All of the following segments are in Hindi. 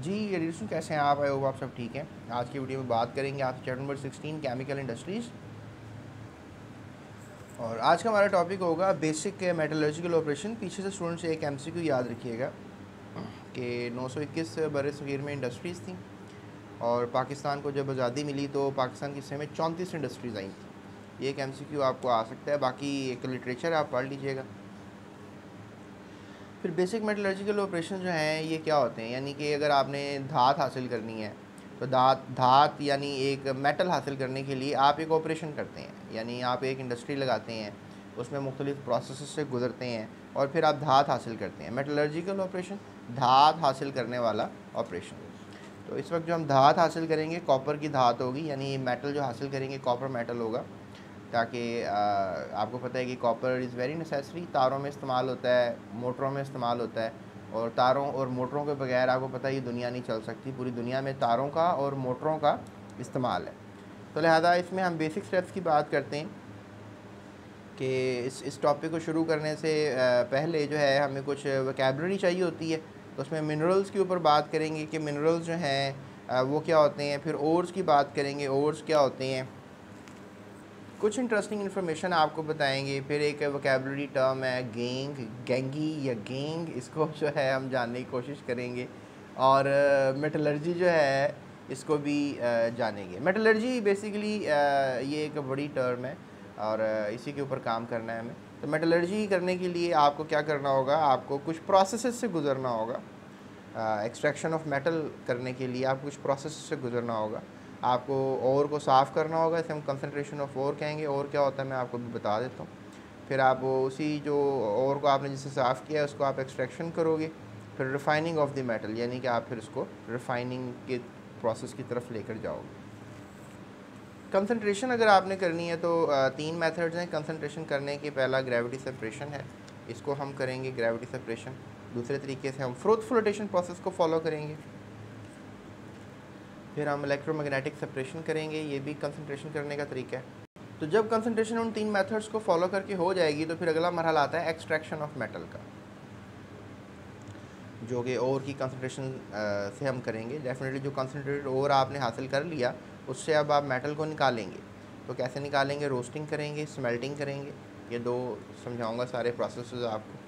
जी एडिशन कैसे हैं आप? आई होप आप सब ठीक हैं। आज की वीडियो में बात करेंगे आप चैप्टर नंबर 16 केमिकल इंडस्ट्रीज़। और आज का हमारा टॉपिक होगा बेसिक मेटलर्जिकल ऑपरेशन। पीछे से स्टूडेंट्स एक एमसीक्यू याद रखिएगा कि 921 बर सग़ीर में इंडस्ट्रीज़ थी और पाकिस्तान को जब आज़ादी मिली तो पाकिस्तान के हिस्से में 34 इंडस्ट्रीज़ आई थी। ये एक एमसीक्यू आपको आ सकता है, बाकी एक लिटरेचर आप पढ़ लीजिएगा। फिर बेसिक मेटलर्जिकल ऑपरेशन जो हैं ये क्या होते हैं, यानी कि अगर आपने धात हासिल करनी है तो धात यानी एक मेटल हासिल करने के लिए आप एक ऑपरेशन करते हैं, यानी आप एक इंडस्ट्री लगाते हैं, उसमें मुख्तलिफ प्रोसेस से गुजरते हैं और फिर आप धात हासिल करते हैं। मेटलर्जिकल ऑपरेशन धात हासिल करने वाला ऑपरेशन। तो इस वक्त जो हम धात हासिल करेंगे कॉपर की धात होगी, यानी मेटल जो हासिल करेंगे कॉपर मेटल होगा, ताकि आपको पता है कि कॉपर इज़ वेरी नेसेसरी, तारों में इस्तेमाल होता है, मोटरों में इस्तेमाल होता है और तारों और मोटरों के बगैर आपको पता है ये दुनिया नहीं चल सकती। पूरी दुनिया में तारों का और मोटरों का इस्तेमाल है। तो लिहाजा इसमें हम बेसिक स्टेप्स की बात करते हैं कि इस टॉपिक को शुरू करने से पहले जो है हमें कुछ वोकैबुलरी चाहिए होती है। तो उसमें मिनरल्स के ऊपर बात करेंगे कि मिनरल्स जो हैं वो क्या होते हैं। फिर ओर्स की बात करेंगे, ओर्स क्या होते हैं, कुछ इंटरेस्टिंग इन्फॉर्मेशन आपको बताएंगे। फिर एक वोकैबुलरी टर्म है गेंग, गेंगी या गेंग, इसको जो है हम जानने की कोशिश करेंगे। और मेटलर्जी जो है इसको भी जानेंगे। मेटलर्जी बेसिकली ये एक बड़ी टर्म है और इसी के ऊपर काम करना है हमें। तो मेटलर्जी करने के लिए आपको क्या करना होगा, आपको कुछ प्रोसेसेस से गुजरना होगा। एक्सट्रैक्शन ऑफ मेटल करने के लिए आपको कुछ प्रोसेस से गुजरना होगा। आपको ओर को साफ़ करना होगा, इसे हम कंसंट्रेशन ऑफ ओर कहेंगे। और क्या होता है मैं आपको भी बता देता हूँ। फिर आप उसी जो ओर को आपने जिससे साफ़ किया है उसको आप एक्सट्रैक्शन करोगे। फिर रिफ़ाइनिंग ऑफ द मेटल, यानी कि आप फिर उसको रिफ़ाइनिंग के प्रोसेस की तरफ लेकर जाओगे। कंसंट्रेशन अगर आपने करनी है तो 3 मेथड्स हैं कंसंट्रेशन करने के। पहला ग्रेविटी सेपरेशन है, इसको हम करेंगे ग्रेविटी सेपरेशन। दूसरे तरीके से हम फ्रोथ फ्लोटेशन प्रोसेस को फॉलो करेंगे। फिर हम इलेक्ट्रोमैग्नेटिक सेपरेशन करेंगे, ये भी कंसंट्रेशन करने का तरीका है। तो जब कंसंट्रेशन उन 3 मेथड्स को फॉलो करके हो जाएगी तो फिर अगला मरहला आता है एक्सट्रैक्शन ऑफ मेटल का, जो कि ओर की कंसंट्रेशन से हम करेंगे। डेफिनेटली जो कंसंट्रेटेड ओर आपने हासिल कर लिया उससे अब आप मेटल को निकालेंगे। तो कैसे निकालेंगे, रोस्टिंग करेंगे, स्मेल्टिंग करेंगे। ये 2 समझाऊंगा सारे प्रोसेस आपको।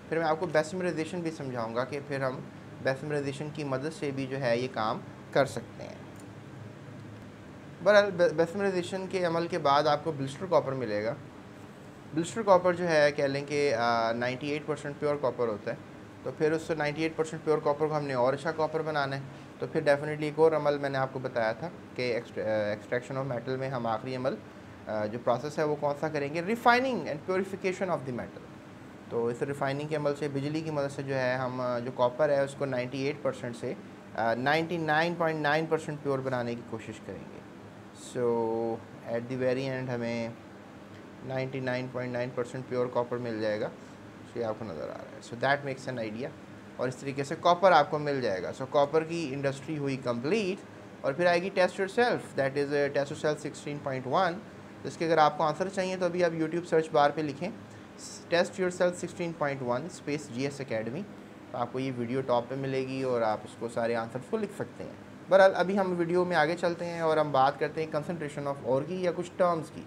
फिर मैं आपको बेस्मराइजेशन भी समझाऊंगा कि फिर हम बेस्मराइजेशन की मदद से भी जो है ये काम कर सकते हैं। बहरहाल बेस्मराइजेशन के अमल के बाद आपको ब्लिस्टर कॉपर मिलेगा। ब्लिस्टर कॉपर जो है कह लें कि 98% प्योर कॉपर होता है। तो फिर उस 98% प्योर कॉपर को हमने और अच्छा कॉपर बनाना है। तो फिर डेफिनेटली एक और अमल मैंने आपको बताया था कि एक्सट्रैक्शन ऑफ मेटल में हम आखिरी अमल जो प्रोसेस है वो कौन सा करेंगे, refining and purification of the metal. तो इस रिफ़ाइनिंग के अमल से बिजली की मदद से जो है हम जो कॉपर है उसको 98% से 99.9% प्योर बनाने की कोशिश करेंगे। सो एट द वेरी एंड हमें 99.9% प्योर कॉपर मिल जाएगा। सो ये आपको नज़र आ रहा है। So that makes an idea. और इस तरीके से कॉपर आपको मिल जाएगा। सो कॉपर की इंडस्ट्री हुई कंप्लीट। और फिर आएगी test yourself, that is test yourself 16.1। तो इसके अगर आपको आंसर चाहिए तो अभी आप यूट्यूब सर्च बार पे लिखें test yourself 16.1 space GS academy, तो आपको ये वीडियो टॉप पे मिलेगी और आप उसको सारे आंसर फुल लिख सकते हैं। बहरहाल अभी हम वीडियो में आगे चलते हैं और हम बात करते हैं कंसंट्रेशन ऑफ ओर की या कुछ टर्म्स की।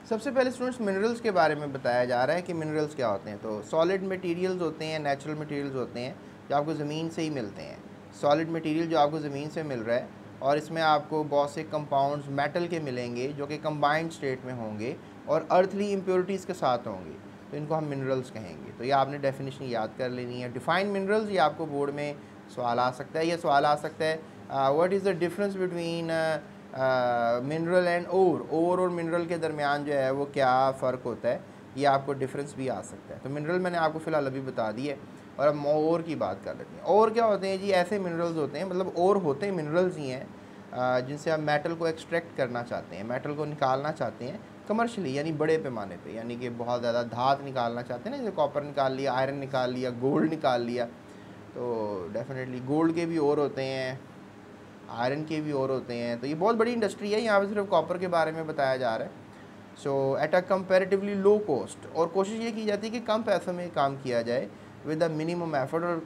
सबसे पहले स्टूडेंट्स मिनरल्स के बारे में बताया जा रहा है कि मिनरल्स क्या होते हैं। तो सॉलिड मटेरियल्स होते हैं, नेचुरल मटेरियल्स होते हैं जो आपको ज़मीन से ही मिलते हैं। सॉलिड मटेरियल जो आपको ज़मीन से मिल रहा है और इसमें आपको बहुत से कंपाउंड्स मेटल के मिलेंगे जो कि कंबाइंड स्टेट में होंगे और अर्थली इम्प्योरिटीज़ के साथ होंगे, तो इनको हम मिनरल्स कहेंगे। तो ये आपने डेफिनेशन याद कर लेनी है। डिफाइन मिनरल्स, ये आपको बोर्ड में सवाल आ सकता है। ये सवाल आ सकता है what is the difference between mineral and ore और मिनरल के दरमियान जो है वो क्या फ़र्क होता है, ये आपको डिफरेंस भी आ सकता है। तो मिनरल मैंने आपको फ़िलहाल अभी बता दी है और अब ओर की बात कर लेते हैं। ओर क्या होते हैं जी, ऐसे मिनरल्स होते हैं, मतलब ओर होते हैं मिनरल्स ही हैं जिनसे आप मेटल को एक्सट्रैक्ट करना चाहते हैं, मेटल को निकालना चाहते हैं कमर्शियली, यानी बड़े पैमाने पे, यानी कि बहुत ज़्यादा धात निकालना चाहते हैं ना, जैसे कॉपर निकाल लिया, आयरन निकाल लिया, गोल्ड निकाल लिया। तो डेफिनेटली गोल्ड के भी और होते हैं, आयरन के भी और होते हैं। तो ये बहुत बड़ी इंडस्ट्री है। यहाँ पे सिर्फ कॉपर के बारे में बताया जा रहा है। So at a comparatively low cost, और कोशिश ये की जाती है कि कम पैसों में काम किया जाए विद द मिनिमम एफर्ट। और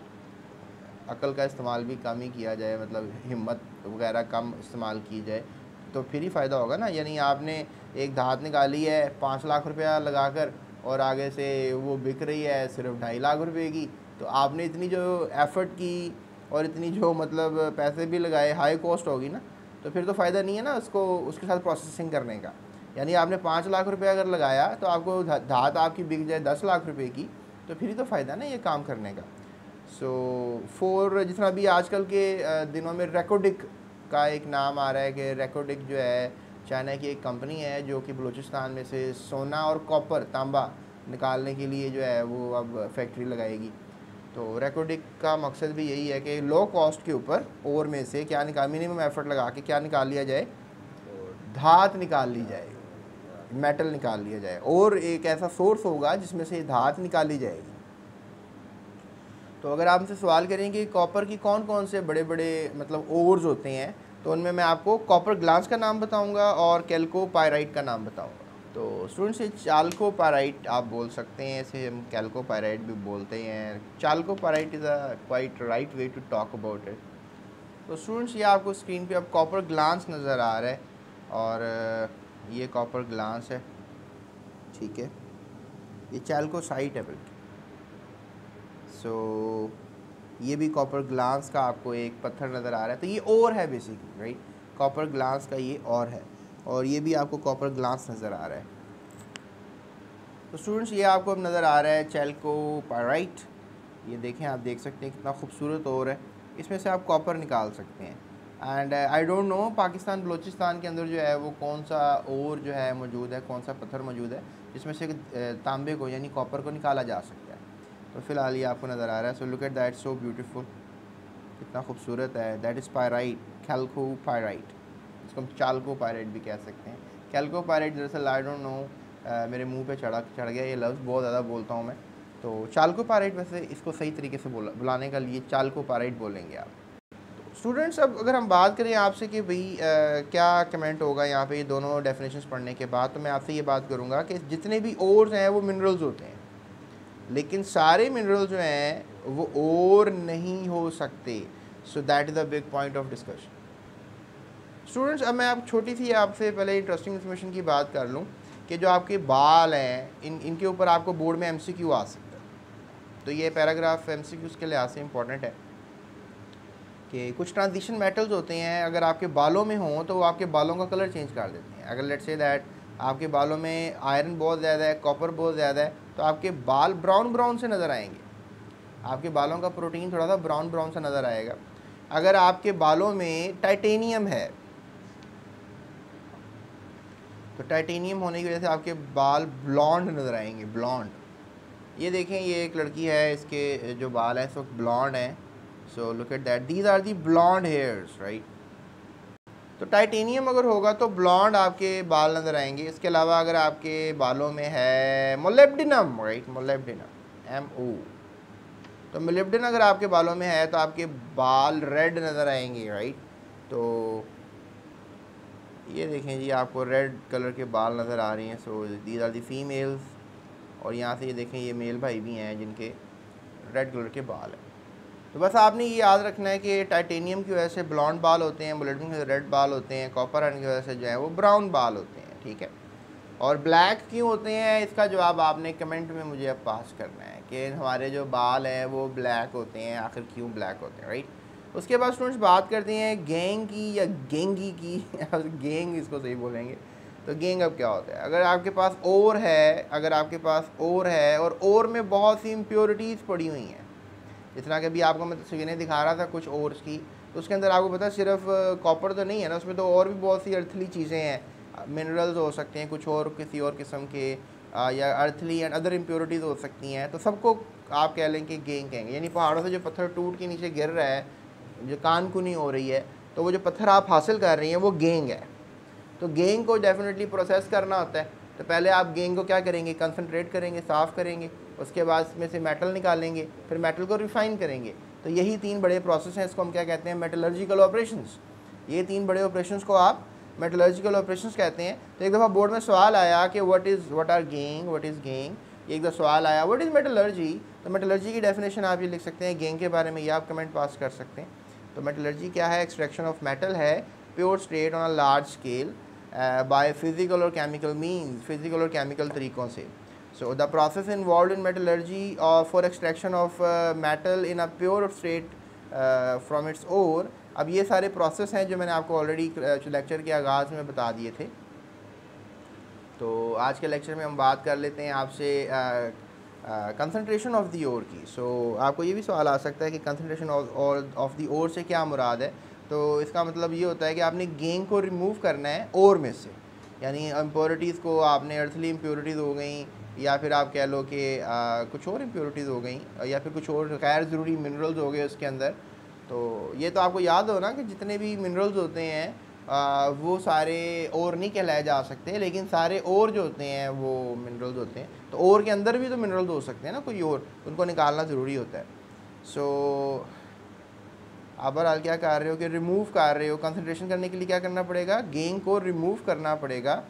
अकल का इस्तेमाल भी कम ही किया जाए, मतलब हिम्मत वगैरह कम इस्तेमाल की जाए, तो फिर ही फ़ायदा होगा ना। यानी आपने एक धात निकाली है 5 लाख रुपया लगाकर और आगे से वो बिक रही है सिर्फ 2.5 लाख रुपए की, तो आपने इतनी जो एफ़र्ट की और इतनी जो मतलब पैसे भी लगाए, हाई कॉस्ट होगी ना, तो फिर तो फ़ायदा नहीं है ना उसको, उसके साथ प्रोसेसिंग करने का। यानी आपने 5 लाख रुपए अगर लगाया तो आपको धात आपकी बिक जाए 10 लाख रुपए की, तो फिर ही तो फ़ायदा ना ये काम करने का। सो फॉर जिस तरह भी आजकल के दिनों में रेकोडिक का एक नाम आ रहा है कि रेकोडिक जो है चाइना की एक कंपनी है जो कि बलूचिस्तान में से सोना और कॉपर तांबा निकालने के लिए जो है वो अब फैक्ट्री लगाएगी। तो रेकोडिक का मकसद भी यही है कि लो कॉस्ट के ऊपर ओर में से क्या निकाल, मिनिमम एफर्ट लगा के क्या निकाल लिया जाए, धात निकाल ली जाए, मेटल निकाल लिया जाए, और एक ऐसा सोर्स होगा जिसमें से धात निकाली जाएगी। तो अगर आप मुझसे सवाल करें कि कॉपर की कौन कौन से बड़े बड़े मतलब ओर्स होते हैं, तो उनमें मैं आपको कॉपर ग्लास का नाम बताऊंगा और कैल्कोपायराइट का नाम बताऊंगा। तो स्टूडेंट्स, ये चाल्कोपायराइट आप बोल सकते हैं, इसे हम कैल्कोपायराइट भी बोलते हैं। Chalcopyrite is a quite right way to talk about it. तो स्टूडेंट्स, ये आपको स्क्रीन पे अब कॉपर ग्लास नज़र आ रहा है, और ये कॉपर ग्लास है, ठीक है, ये चाल्कोसाइट है बल्कि। सो ये भी कॉपर ग्लास का आपको एक पत्थर नज़र आ रहा है, तो ये और है बेसिकली, राइट, कॉपर ग्लास का ये और है, और ये भी आपको कॉपर ग्लास नज़र आ रहा है। तो स्टूडेंट्स, ये आपको अब नज़र आ रहा है चाल्कोपायराइट। ये देखें, आप देख सकते हैं कितना खूबसूरत और है, इसमें से आप कॉपर निकाल सकते हैं। And I don't know Pakistan Balochistan के अंदर जो है वो कौन सा और जो है मौजूद है, कौन सा पत्थर मौजूद है जिसमें से तांबे को यानी कॉपर को निकाला जा सकता है। तो फ़िलहाल ये आपको नज़र आ रहा है। सो look at that, so beautiful, कितना खूबसूरत है। दैट इज़ पायराइट, कैल्कोपायराइट, इसको हम चाल्कोपायराइट भी कह सकते हैं। कैल्कोपायराइट दरअसल आई डोंट नो, मेरे मुंह पे चढ़ गया ये लफ्ज़, बहुत ज़्यादा बोलता हूँ मैं। तो चाल्कोपायराइट वैसे इसको सही तरीके से बुलाने का लिए चाल्कोपायराइट बोलेंगे आप। तो स्टूडेंट्स, अब अगर हम बात करें आपसे कि भाई क्या कमेंट होगा यहाँ पे ये दोनों डेफिनेशंस पढ़ने के बाद, तो मैं आपसे ये बात करूँगा कि जितने भी ओर्स हैं वो मिनरल्स होते हैं, लेकिन सारे मिनरल जो हैं वो और नहीं हो सकते। So that is the big point of discussion. Students, अब मैं आप छोटी सी आपसे पहले इंटरेस्टिंग इन्फॉर्मेशन की बात कर लूँ कि जो आपके बाल हैं इनके ऊपर आपको बोर्ड में MCQ आ सकता है। तो ये पैराग्राफ MCQs के लिहाज से इंपॉर्टेंट है कि कुछ ट्रांजिशन मेटल्स होते हैं, अगर आपके बालों में हों तो वो आपके बालों का कलर चेंज कर देते हैं। अगर लेट्स से दैट आपके बालों में आयरन बहुत ज़्यादा है, कॉपर बहुत ज़्यादा है, तो आपके बाल ब्राउन ब्राउन से नज़र आएंगे, आपके बालों का प्रोटीन थोड़ा सा ब्राउन ब्राउन सा नज़र आएगा। अगर आपके बालों में टाइटेनियम है तो टाइटेनियम होने की वजह से आपके बाल ब्लॉन्ड नज़र आएंगे, ब्लॉन्ड। ये देखें, ये एक लड़की है, इसके जो बाल हैं इस वक्त ब्लॉन्ड हैं। So look at that, these are the blonde hairs, right. तो टाइटेनियम अगर होगा तो ब्लॉन्ड आपके बाल नज़र आएंगे। इसके अलावा अगर आपके बालों में है मोलिब्डेनम, राइट, मोलिब्डेनम, MO, तो मोलिब्डेनम अगर आपके बालों में है तो आपके बाल रेड नज़र आएंगे, राइट। तो ये देखें जी, आपको रेड कलर के बाल नज़र आ रही हैं। So these are the females, और यहाँ से ये देखें ये मेल भाई भी हैं जिनके रेड कलर के बाल हैं। तो बस आपने ये याद रखना है कि टाइटेनियम की वजह से ब्लॉन्ड बाल होते हैं, मोलिब्डेनम के रेड बाल होते हैं, कॉपर आयरन की वजह से जो है वो ब्राउन बाल होते हैं, ठीक है। और ब्लैक क्यों होते हैं, इसका जवाब आपने कमेंट में मुझे अब पास करना है कि हमारे जो बाल हैं वो ब्लैक होते हैं, आखिर क्यों ब्लैक होते हैं, राइट। उसके बाद स्टूडेंट्स बात करते हैं गैंग की या गेंगी की गेंग इसको सही बोलेंगे। तो गेंग अब क्या होता है, अगर आपके पास ओर है, अगर आपके पास ओर है और ओर में बहुत सी इम्प्योरिटीज़ पड़ी हुई हैं, जिस तरह के अभी आपको मैं तस्वीरें दिखा रहा था कुछ ओर्स की, तो उसके अंदर आपको पता है सिर्फ कॉपर तो नहीं है ना, उसमें तो और भी बहुत सी अर्थली चीज़ें हैं, मिनरल्स हो सकते हैं, कुछ और किसी और किस्म के या अर्थली एंड अदर इम्प्योरिटीज़ हो सकती हैं। तो सबको आप कह लें कि गेंग कहेंगे, यानी पहाड़ों से जो पत्थर टूट के नीचे गिर रहा है, जो कानकुनी हो रही है, तो वो जो पत्थर आप हासिल कर रही हैं वो गेंग है। तो गेंग को डेफिनेटली प्रोसेस करना होता है। तो पहले आप गेंग को क्या करेंगे, कंसनट्रेट करेंगे, साफ़ करेंगे, उसके बाद इसमें से मेटल निकालेंगे, फिर मेटल को रिफ़ाइन करेंगे। तो यही 3 बड़े प्रोसेस हैं, इसको हम क्या कहते हैं, मेटलर्जिकल ऑपरेशंस। ये 3 बड़े ऑपरेशंस को आप मेटलर्जिकल ऑपरेशंस कहते हैं। तो एक दफ़ा बोर्ड में सवाल आया कि what are gangue, what is gangue. एक दफ़ा सवाल आया व्हाट इज़ मेटलर्जी, तो मेटलर्जी की डेफिनेशन आप ये लिख सकते हैं, गेंग के बारे में ये आप कमेंट पास कर सकते हैं। तो मेटलर्जी क्या है? एक्सट्रैक्शन ऑफ मेटल है, pure state on a large scale by physical और केमिकल मीन्स, फिजिकल और केमिकल तरीक़ों से। So the process involve in metallurgy for extraction of metal in a pure state from its ore. अब ये सारे प्रोसेस हैं जो मैंने आपको ऑलरेडी लेक्चर के आगाज़ में बता दिए थे। तो आज के लेक्चर में हम बात कर लेते हैं आपसे कंसंट्रेशन ऑफ दी ओर की। सो आपको ये भी सवाल आ सकता है कि कंसंट्रेशन ऑफ दी ओर से क्या मुराद है? तो इसका मतलब ये होता है कि आपने गेंग को रिमूव करना है ओर में से, यानी इम्प्योरिटीज़ को आपने, अर्थली इम्प्योरिटीज़ हो गई, या फिर आप कह लो कि कुछ और इम्प्योरिटीज़ हो गई, या फिर कुछ और गैर ज़रूरी मिनरल्स हो गए उसके अंदर। तो ये तो आपको याद हो ना कि जितने भी मिनरल्स होते हैं वो सारे और नहीं कहलाए जा सकते, लेकिन सारे और जो होते हैं वो मिनरल्स होते हैं। तो और के अंदर भी तो मिनरल्स हो सकते हैं ना कोई और, उनको निकालना ज़रूरी होता है। सो आप बहरहाल क्या कर रहे हो कि रिमूव कर रहे हो। कंसंट्रेशन करने के लिए क्या करना पड़ेगा? गेंग को रिमूव करना पड़ेगा,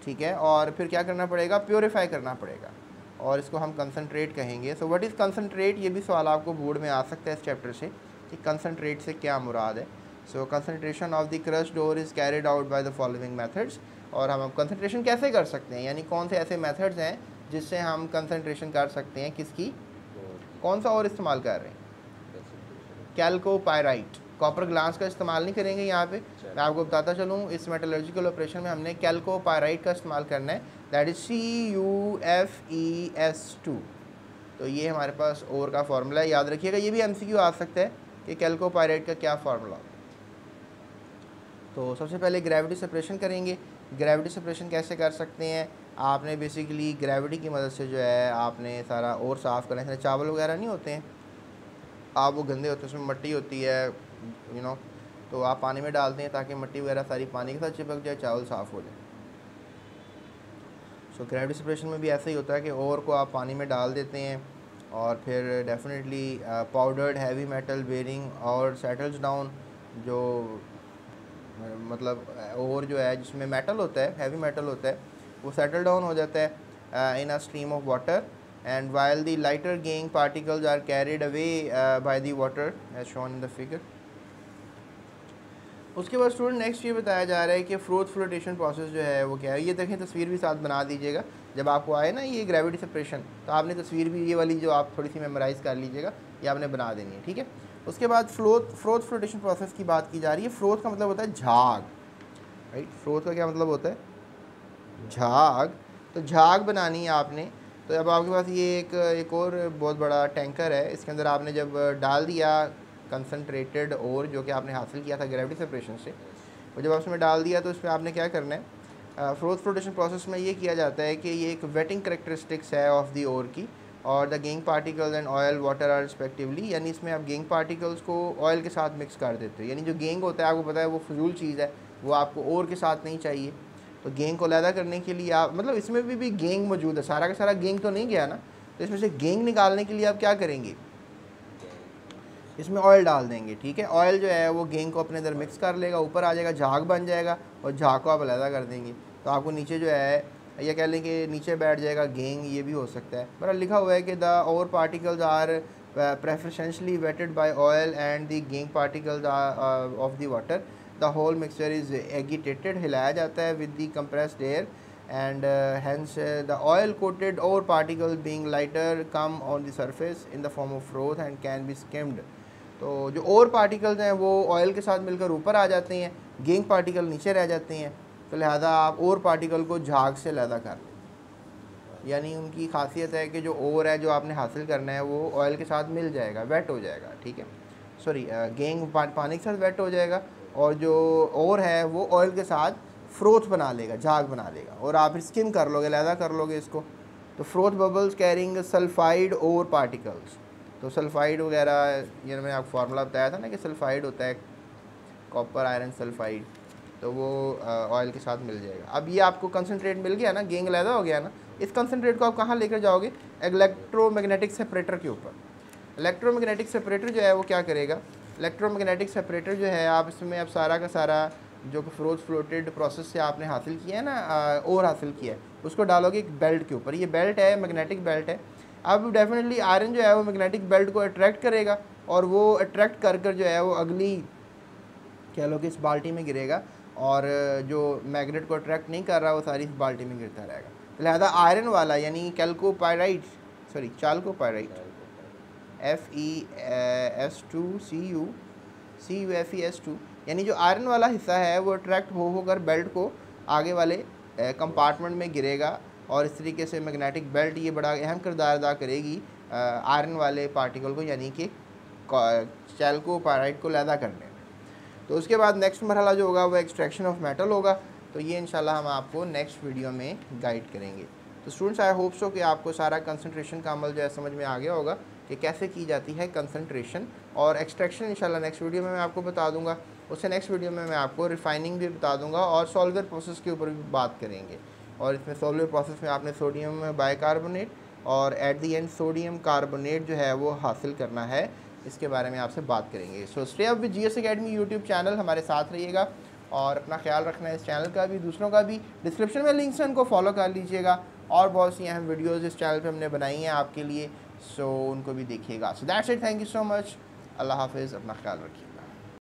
ठीक है, और फिर क्या करना पड़ेगा? प्योरीफाई करना पड़ेगा, और इसको हम कंसंट्रेट कहेंगे। So what is concentrate? ये भी सवाल आपको बोर्ड में आ सकता है इस चैप्टर से कि कंसंट्रेट से क्या मुराद है। So concentration of the crust ore is carried out by the following methods. और हम कंसंट्रेशन कैसे कर सकते हैं, यानी कौन से ऐसे मेथड्स हैं जिससे हम कंसंट्रेशन कर सकते हैं? किसकी, कौन सा और इस्तेमाल कर रहे हैं? कैल्कोपाइराइट, कॉपर ग्लास का इस्तेमाल नहीं करेंगे यहाँ पे। मैं आपको बताता चलूँ, इस मेटलर्जिकल ऑपरेशन में हमने कैल्कोपाइराइट का इस्तेमाल करना है, दैट इज़ CuFeS2। तो ये हमारे पास और का फार्मूला है, याद रखिएगा। ये भी MCQ आ सकता है कि कैल्कोपाइराइट का क्या फार्मूला। तो सबसे पहले ग्रेविटी सेपरेशन करेंगे। ग्रेविटी सेपरेशन कैसे कर सकते हैं? आपने बेसिकली ग्रेविटी की मदद से जो है आपने सारा और साफ़ करना है। चावल वगैरह नहीं होते हैं, आप वो गंदे होते हैं, उसमें मट्टी होती है, यू नो, तो आप पानी में डालते हैं ताकि मट्टी वगैरह सारी पानी के साथ चिपक जाए, चावल साफ़ हो जाए। सो ग्रेविटी सेपरेशन में भी ऐसा ही होता है कि ओर को आप पानी में डाल देते हैं, और फिर definitely powdered heavy metal bearing और सेटल्स डाउन, जो मतलब और जो है जिसमें मेटल होता है, हैवी मेटल होता है, वो सेटल डाउन हो जाता है in a stream of water, and while the lighter gangue particles are carried away by the water as shown in the figure। उसके बाद स्टूडेंट नेक्स्ट ये बताया जा रहा है कि फ्रोथ फ्लोटेशन प्रोसेस जो है वो क्या है। ये देखें, तस्वीर भी साथ बना दीजिएगा जब आपको आए ना ये ग्रेविटी सेपरेशन, तो आपने तस्वीर भी ये वाली जो आप थोड़ी सी मेमोराइज़ कर लीजिएगा, ये आपने बना देनी है, ठीक है। उसके बाद फ्रोथ फ्लोटेशन प्रोसेस की बात की जा रही है। फ्रोथ का मतलब होता है झाग, राइट। फ्रोथ का क्या मतलब होता है? झाग। तो झाग बनानी है आपने। तो अब आपके पास ये एक और बहुत बड़ा टैंकर है, इसके अंदर आपने जब डाल दिया कंसनट्रेटेड और जो कि आपने हासिल किया था ग्रेविटी सेपरेशन से, तो जब उसमें डाल दिया तो इसमें आपने क्या करना है? फ्रोथ फ्लोटेशन प्रोसेस में ये किया जाता है कि ये एक वेटिंग करेक्टरिस्टिक्स है ऑफ दी ओर की, और the gangue particles and oil water are respectively, यानी इसमें आप गेंग पार्टिकल्स को ऑयल के साथ मिक्स कर देते हो। यानी जो गेंग होता है आपको पता है वो फजूल चीज़ है, वो आपको और के साथ नहीं चाहिए। तो गेंग को अलहदा करने के लिए आप, मतलब इसमें भी गेंग मौजूद है, सारा का सारा गेंग तो नहीं गया ना, तो इसमें से गेंग निकालने के लिए आप क्या करेंगे? इसमें ऑयल डाल देंगे, ठीक है। ऑयल जो है वो गेंग को अपने अंदर मिक्स कर लेगा, ऊपर आ जाएगा, झाग बन जाएगा, और झाग को आप अलहदा कर देंगे, तो आपको नीचे जो है, या कह लें कि नीचे बैठ जाएगा गेंग, ये भी हो सकता है। पर लिखा हुआ है कि the ore particles are preferentially wetted by oil and the gangue particles of the water, the whole mixture is agitated, हिलाया जाता है with the compressed air, and hence the oil coated ore particles being lighter come on the surface in the form of froth and can be skimmed। तो जो और पार्टिकल्स हैं वो ऑयल के साथ मिलकर ऊपर आ जाते हैं, गेंग पार्टिकल नीचे रह जाते हैं, तो लिहाजा आप और पार्टिकल को झाग से अलहदा कर लें। यानी उनकी खासियत है कि जो और है जो आपने हासिल करना है वो ऑयल के साथ मिल जाएगा, वेट हो जाएगा, ठीक है। सॉरी, गेंग पानी के साथ वेट हो जाएगा, और जो और है वो ऑयल के साथ फ्रोथ बना लेगा, झाग बना लेगा, और आप फिर स्किम कर लोगे, अलहदा कर लोगे इसको। तो फ्रोथ बबल्स कैरिंग सल्फाइड और पार्टिकल्स, तो सल्फाइड वगैरह ये मैंने आपको फार्मूला बताया था ना कि सल्फाइड होता है कॉपर आयरन सल्फाइड, तो वो ऑयल के साथ मिल जाएगा। अब ये आपको कंसनट्रेट मिल गया ना, गेंग अलहदा हो गया ना, इस कंसनट्रेट को आप कहाँ लेकर जाओगे? इलेक्ट्रोमैग्नेटिक सेपरेटर के ऊपर। इलेक्ट्रोमैग्नेटिक सेपरेटर जो है वो क्या करेगा? इलेक्ट्रोमैग्नेटिक सेपरेटर जो है, आप इसमें अब सारा का सारा जो कि फ्रोथ फ्लोटेड प्रोसेस से आपने हासिल किया है ना, और हासिल किया है, उसको डालोगे एक बेल्ट के ऊपर। ये बेल्ट है, मैग्नेटिक बेल्ट है, अब डेफिनेटली आयरन जो है वो मैग्नेटिक बेल्ट को अट्रैक्ट करेगा और वो अट्रैक्ट कर कर जो है वो अगली कह लो कि इस बाल्टी में गिरेगा, और जो मैग्नेट को अट्रैक्ट नहीं कर रहा वो सारी इस बाल्टी में गिरता रहेगा। लिहाजा आयरन वाला यानी कैल्कोपाइराइट, सॉरी चाल्कोपाइराइट, FeS2Cu यानी जो आयरन वाला हिस्सा है वो अट्रैक्ट हो होकर बेल्ट को आगे वाले कंपार्टमेंट में गिरेगा, और इस तरीके से मैग्नेटिक बेल्ट ये बड़ा अहम किरदार अदा करेगी आयरन वाले पार्टिकल को यानी कि चाल्कोपाइराइट को लैदा करने में। तो उसके बाद नेक्स्ट मरहला जो होगा वो एक्सट्रैक्शन ऑफ मेटल होगा। तो ये इंशाल्लाह हम आपको नेक्स्ट वीडियो में गाइड करेंगे। तो स्टूडेंट्स, आई होप सो कि आपको सारा कंसंट्रेशन का अमल जो है समझ में आ गया होगा कि कैसे की जाती है कंसंट्रेशन और एक्सट्रैक्शन। इंशाल्लाह नेक्स्ट वीडियो में मैं आपको बता दूंगा। उससे नेक्स्ट वीडियो में मैं आपको रिफाइनिंग भी बता दूंगा और सॉल्वर प्रोसेस के ऊपर भी बात करेंगे। और इसमें सॉल्वर प्रोसेस में आपने सोडियम बाइकार्बोनेट और at the and sodium carbonate जो है वो हासिल करना है, इसके बारे में आपसे बात करेंगे। So stay up with GS academy YouTube channel, हमारे साथ रहिएगा और अपना ख्याल रखना है इस चैनल का भी, दूसरों का भी। डिस्क्रिप्शन में लिंक्स हैं, उनको फॉलो कर लीजिएगा और बहुत सी अहम वीडियोज़ इस चैनल पे हमने बनाई हैं आपके लिए, सो उनको भी देखिएगा। So that's it, thank you so much, अल्लाह हाफिज़, अपना ख्याल रखिए।